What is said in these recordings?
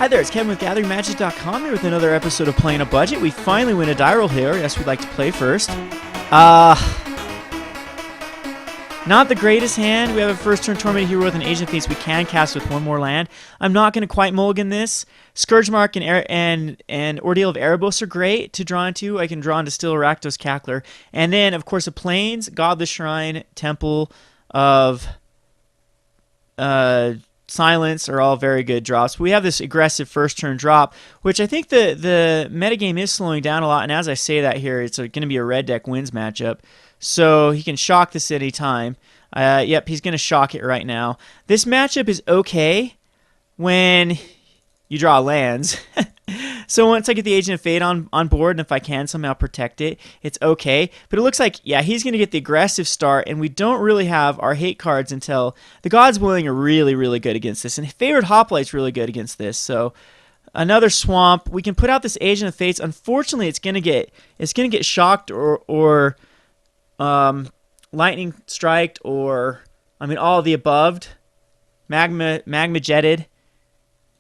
Hi there, it's Kevin with GatheringMagic.com here with another episode of Playing a Budget. We finally win a die roll here. Yes, we'd like to play first. Not the greatest hand. We have a first turn Tormented Hero with an Agent of Fates we can cast with one more land. I'm not going to quite mulligan this. Scourgemark and Ordeal of Erebos are great to draw into. I can draw into Still Rakdos Cackler. And then, of course, the Plains, Godless Shrine, Temple of Silence are all very good drops. We have this aggressive first turn drop, which I think the metagame is slowing down a lot. And as I say that here, it's going to be a red deck wins matchup. So he can shock this at any time. Yep, he's going to shock it right now. This matchup is okay when you draw lands. So once I get the Agent of Fate on board, and if I can somehow protect it, it's okay. But it looks like, yeah, he's going to get the aggressive start, and we don't really have our hate cards until the Gods Willing are really, really good against this. And Favored Hoplite's really good against this. So another swamp. We can put out this Agent of Fates. Unfortunately, it's going to get shocked or lightning striked, or I mean all of the above. Magma jetted.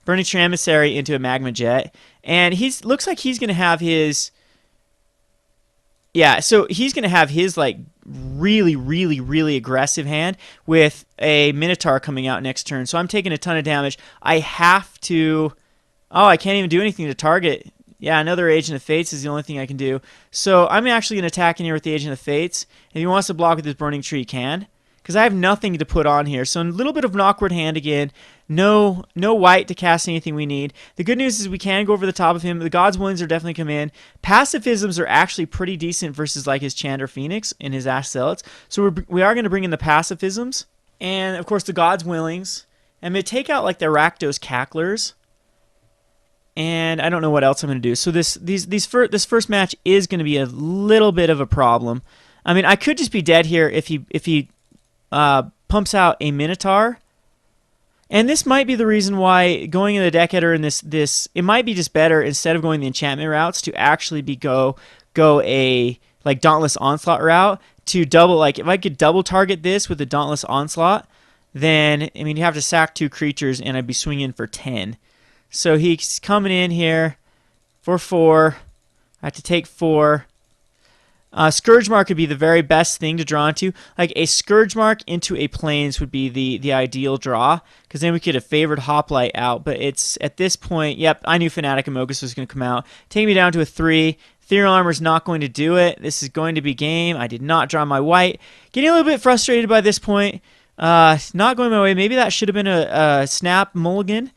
Burning Emissary into a Magma Jet. And looks like he's going to have his... Yeah, so he's going to have his, like, really, really, really aggressive hand with a Minotaur coming out next turn. So I'm taking a ton of damage. I have to... Oh, I can't even do anything to target. Yeah, another Agent of Fates is the only thing I can do. So I'm actually going to attack in here with the Agent of Fates. If he wants to block with his Burning Tree, he can. Because I have nothing to put on here. So a little bit of an awkward hand again. No white to cast anything we need. The good news is we can go over the top of him. The God's Willings are definitely come in. Pacifisms are actually pretty decent versus like his Chandra Phoenix and his Ash Zealots. So we are going to bring in the Pacifisms. And of course the God's Willings. I'm going to take out like the Rakdos Cacklers. And I don't know what else I'm going to do. So this first match is going to be a little bit of a problem. I mean, I could just be dead here if he pumps out a Minotaur. And this might be the reason why going in the deck header in this it might be just better instead of going the enchantment routes to actually go a like Dauntless Onslaught route to double, like if I could double target this with the Dauntless Onslaught, then I mean you have to sack 2 creatures and I'd be swinging for 10. So he's coming in here for 4. I have to take 4. Scourgemark would be the very best thing to draw into. Like a Scourgemark into a Plains would be the ideal draw, because then we could have Favored Hoplite out. But it's at this point, yep, I knew Fanatic Amogus was going to come out. Take me down to a 3. Ethereal Armor is not going to do it. This is going to be game. I did not draw my white. Getting a little bit frustrated by this point. Not going my way. Maybe that should have been a snap mulligan,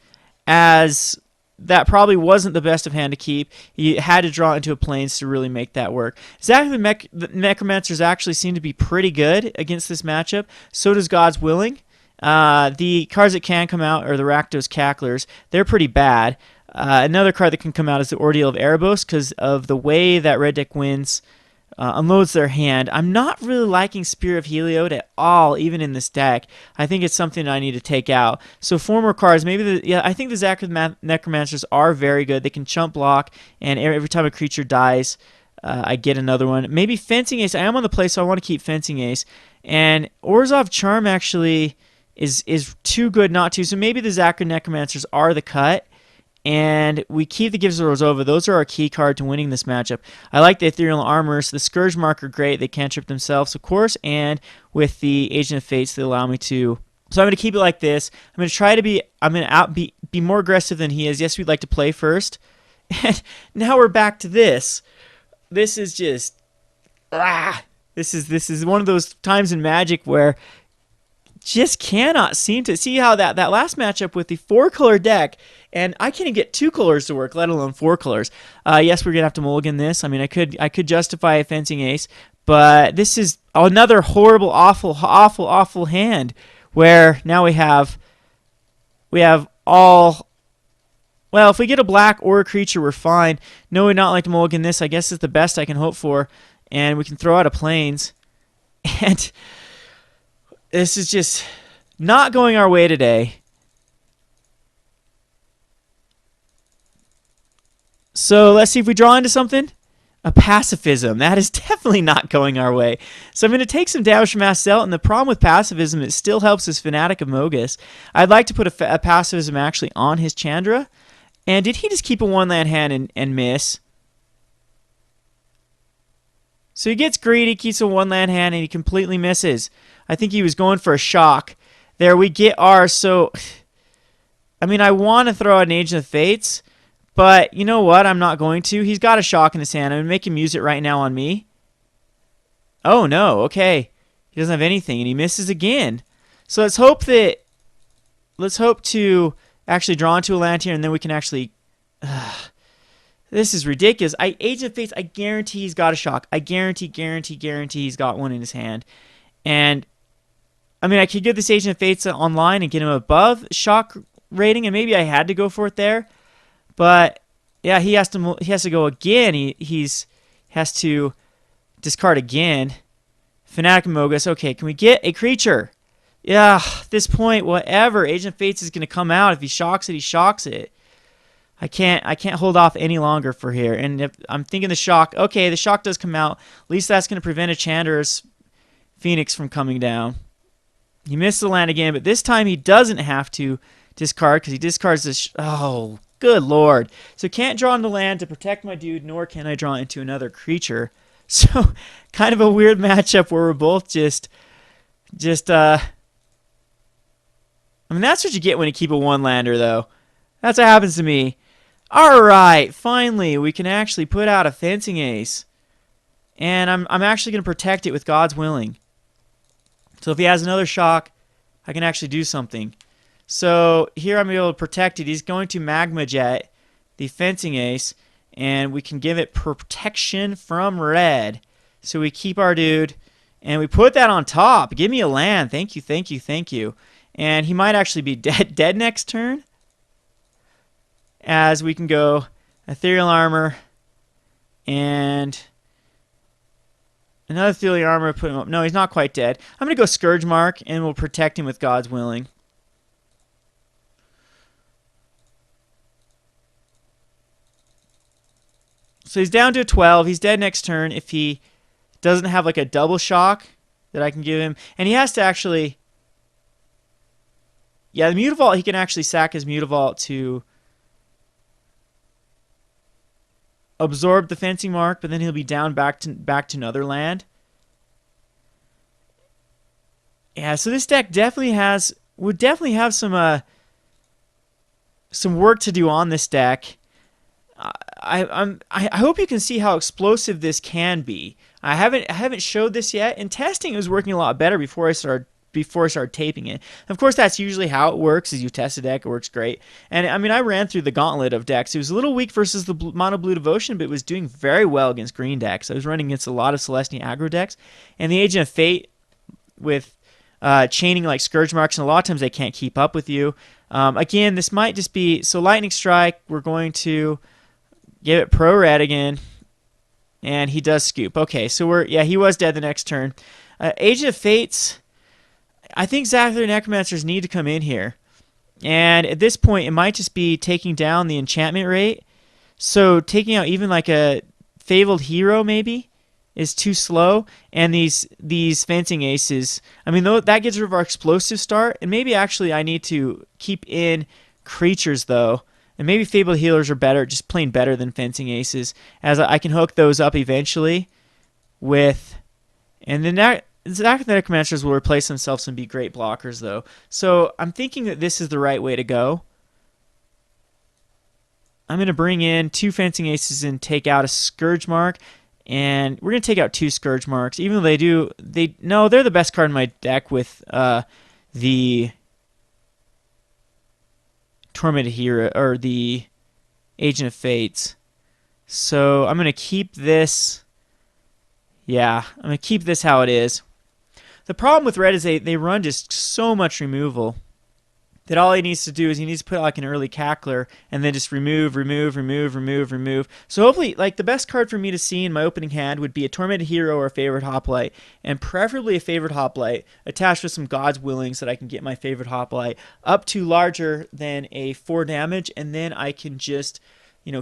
as that probably wasn't the best of hand to keep. You had to draw into a Plains to really make that work. Xathrid Necromancers actually seem to be pretty good against this matchup. So does God's Willing. The cards that can come out are the Rakdos Cacklers. They're pretty bad. Another card that can come out is the Ordeal of Erebos because of the way that red deck wins. Unloads their hand. I'm not really liking Spear of Heliod at all, even in this deck. I think it's something I need to take out. So 4 more cards. Maybe I think the Xathrid Necromancers are very good. They can chump block, and every time a creature dies, I get another one. Maybe Fencing Ace. I am on the play, so I want to keep Fencing Ace. And Orzhov Charm actually is too good not to. So maybe the Xathrid Necromancers are the cut. And we keep the Gift of Orzhov. Those are our key card to winning this matchup. I like the Ethereal Armor. So the Scourgemark are great. They cantrip themselves, of course. And with the Agent of Fates, they allow me to. So I'm going to keep it like this. I'm going to try to be. I'm going to be more aggressive than he is. Yes, we'd like to play first. And now we're back to this. This is just. This is one of those times in Magic where just cannot seem to see how that last matchup with the 4-color deck, and I can't even get 2 colors to work, let alone 4 colors. Yes, we're gonna have to mulligan this. I mean, I could justify a Fencing Ace, but this is another horrible, awful hand where now we have all. Well, if we get a black or a creature, we're fine. No, we'd not like to mulligan this. I guess it's the best I can hope for, and we can throw out a Plains, and this is just not going our way today. So let's see if we draw into something. A Pacifism. That is definitely not going our way. So I'm going to take some damage from Ash Zealot, and the problem with Pacifism, it still helps his Fanatic Amogus. I'd like to put a Pacifism actually on his Chandra, And did he just keep a 1-land hand and miss? So he gets greedy, keeps a 1-land hand, and he completely misses. I think he was going for a shock. There we get ours. So, I mean, I want to throw out an Agent of Fates, but you know what? I'm not going to. He's got a shock in his hand. I'm going to make him use it right now on me. Oh, no. Okay. He doesn't have anything, and he misses again. So let's hope to actually draw into a land here, and then we can actually... this is ridiculous. Agent of Fates, I guarantee he's got a shock. I guarantee he's got one in his hand. And, I mean, I could give this Agent of Fates online and get him above shock rating, and maybe I had to go for it there. But, yeah, he has to go again. He has to discard again. Fanatic Mogus. Okay, can we get a creature? Yeah, at this point, whatever. Agent of Fates is going to come out. If he shocks it, he shocks it. I can't hold off any longer for here. And if I'm thinking the shock. Okay, the shock does come out. At least that's going to prevent a Chandra's Phoenix from coming down. He missed the land again, but this time he doesn't have to discard because he discards this. Oh, good lord. So can't draw into land to protect my dude, nor can I draw into another creature. So kind of a weird matchup where we're both just I mean, that's what you get when you keep a 1-lander, though. That's what happens to me. Alright, finally, we can actually put out a Fencing Ace. And I'm actually going to protect it with God's Willing. So if he has another shock, I can actually do something. So here I'm able to protect it. He's going to Magma Jet, the Fencing Ace, and we can give it protection from red. So we keep our dude, and we put that on top. Give me a land. Thank you. And he might actually be dead next turn. As we can go Ethereal Armor and another Ethereal Armor. Put him up. No, he's not quite dead. I'm going to go Scourgemark, and we'll protect him with God's Willing. So he's down to a 12. He's dead next turn if he doesn't have like a double shock that I can give him. And he has to actually... Yeah, the Mutavault, he can actually sack his Mutavault to absorb the Fencing Mark, but then he'll be down back to another land. Yeah, so this deck would definitely have some work to do on this deck. I hope you can see how explosive this can be. I haven't showed this yet. In testing, it was working a lot better before I started taping it. Of course, that's usually how it works. Is you test a deck, it works great. And I mean, I ran through the gauntlet of decks. It was a little weak versus the Mono Blue Devotion, but it was doing very well against green decks. I was running against a lot of Celestia aggro decks, and the Agent of Fate with chaining like Scourgemarks, and a lot of times they can't keep up with you. Again, this might just be so Lightning Strike. We're going to give it pro red again, and he does scoop. Okay, so he was dead the next turn. Agent of Fates. I think Xathrid Necromancers need to come in here. And at this point, it might just be taking down the enchantment rate. So taking out even like a Fabled Hero maybe is too slow. And these Fencing Aces, I mean, that gets rid of our explosive start. And maybe actually I need to keep in creatures though. And maybe Fabled Healers are better, just plain better than Fencing Aces. As I can hook those up eventually with... And then Xathrid Necromancers will replace themselves and be great blockers, though. So I'm thinking that this is the right way to go. I'm going to bring in 2 Fencing Aces and take out a Scourgemark. And we're going to take out 2 Scourgemarks. Even though they're the best card in my deck with the Tormented Hero, or the Agent of Fates. So I'm going to keep this... Yeah, I'm going to keep this how it is. The problem with red is they run just so much removal that all he needs to do is he needs to put like an early Cackler and then just remove. So hopefully, like the best card for me to see in my opening hand would be a Tormented Hero or a Favored Hoplite, and preferably a Favored Hoplite attached with some God's Willing so that I can get my Favored Hoplite up to larger than a 4 damage, and then I can just,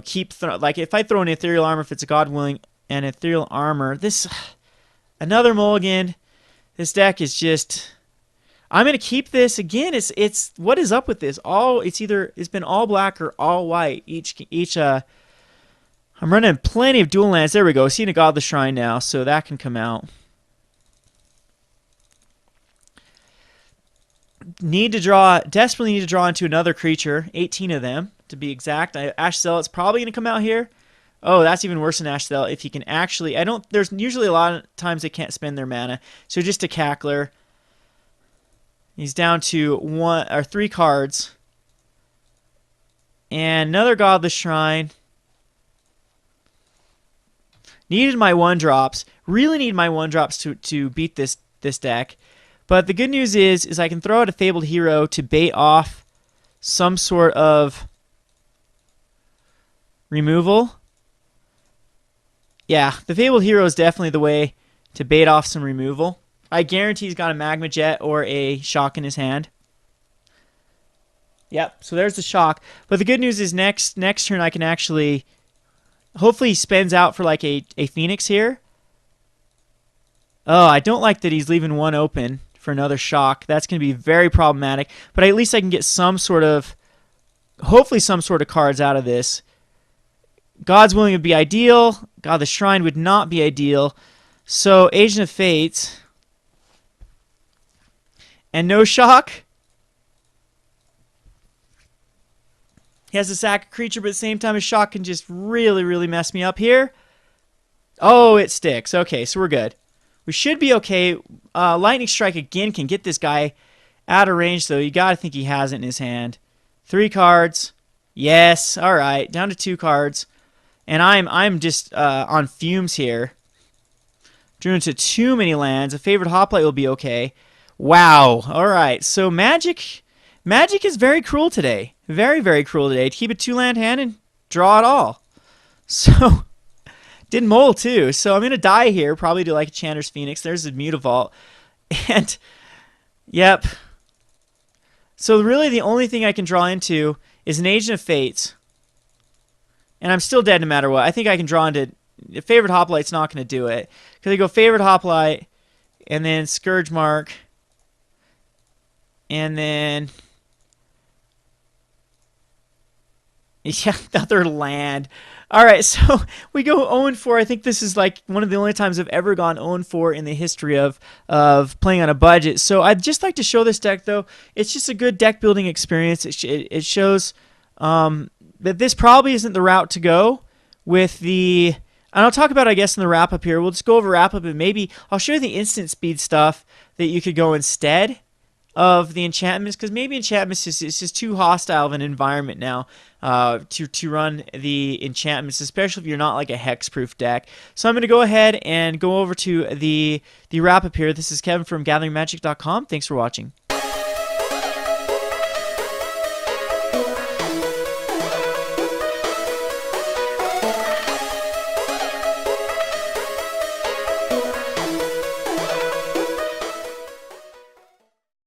keep like if I throw an Ethereal Armor, if it's a God Willing and Ethereal Armor, another mulligan. This deck is just... I'm gonna keep this again. It's what is up with this? It's been all black or all white. I'm running plenty of dual lands. There we go. Seeing a Godless Shrine now, so that can come out. Desperately need to draw into another creature. 18 of them to be exact. Ash Zealot's probably gonna come out here. Oh, that's even worse than Ash Zealot. If he can actually, there's usually a lot of times they can't spend their mana. So just a Cackler. He's down to 3 cards. And another Godless Shrine. Needed my 1-drops. Really need my 1-drops to beat this deck. But the good news is I can throw out a Fabled Hero to bait off some sort of removal. Yeah, the Fabled Hero is definitely the way to bait off some removal. I guarantee he's got a Magma Jet or a Shock in his hand. Yep, so there's the Shock. But the good news is next turn I can actually... Hopefully he spends out for like a Phoenix here. Oh, I don't like that he's leaving one open for another Shock. That's going to be very problematic. But at least I can get some sort of... Hopefully some sort of cards out of this. God's Willing would be ideal. God, the Shrine would not be ideal. So, Agent of Fates... And no Shock. He has to sack a creature, but at the same time, a Shock can just really, really mess me up here. Oh, it sticks. Okay, so we're good. We should be okay. Lightning Strike again can get this guy out of range, though. You got to think he has it in his hand. 3 cards. Yes. All right. Down to 2 cards. And I'm just on fumes here. Drew into too many lands. A Favored Hoplite will be okay. Wow. All right. So Magic is very cruel today. Very, very cruel today. To keep a 2-land hand and draw it all. So, did Mole too. So I'm going to die here. Probably do like a Chanter's Phoenix. There's a Mutavault. And, yep. So really the only thing I can draw into is an Agent of Fates. And I'm still dead no matter what. I think I can draw into... Favored Hoplite's not going to do it. Because I go Favored Hoplite, and then Scourgemark, and then... Yeah, another land. All right, so we go 0-4. I think this is like one of the only times I've ever gone 0-4 in the history of playing on a budget. So I'd just like to show this deck, though. It's just a good deck building experience. It shows that this probably isn't the route to go with the... And I'll talk about it, I guess, in the wrap-up here. We'll just go over wrap-up, and maybe I'll show you the instant speed stuff that you could go instead of the enchantments, because maybe enchantments is just too hostile of an environment now to run the enchantments, especially if you're not like a hexproof deck. So I'm going to go ahead and go over to the wrap-up here. This is Kevin from GatheringMagic.com. Thanks for watching.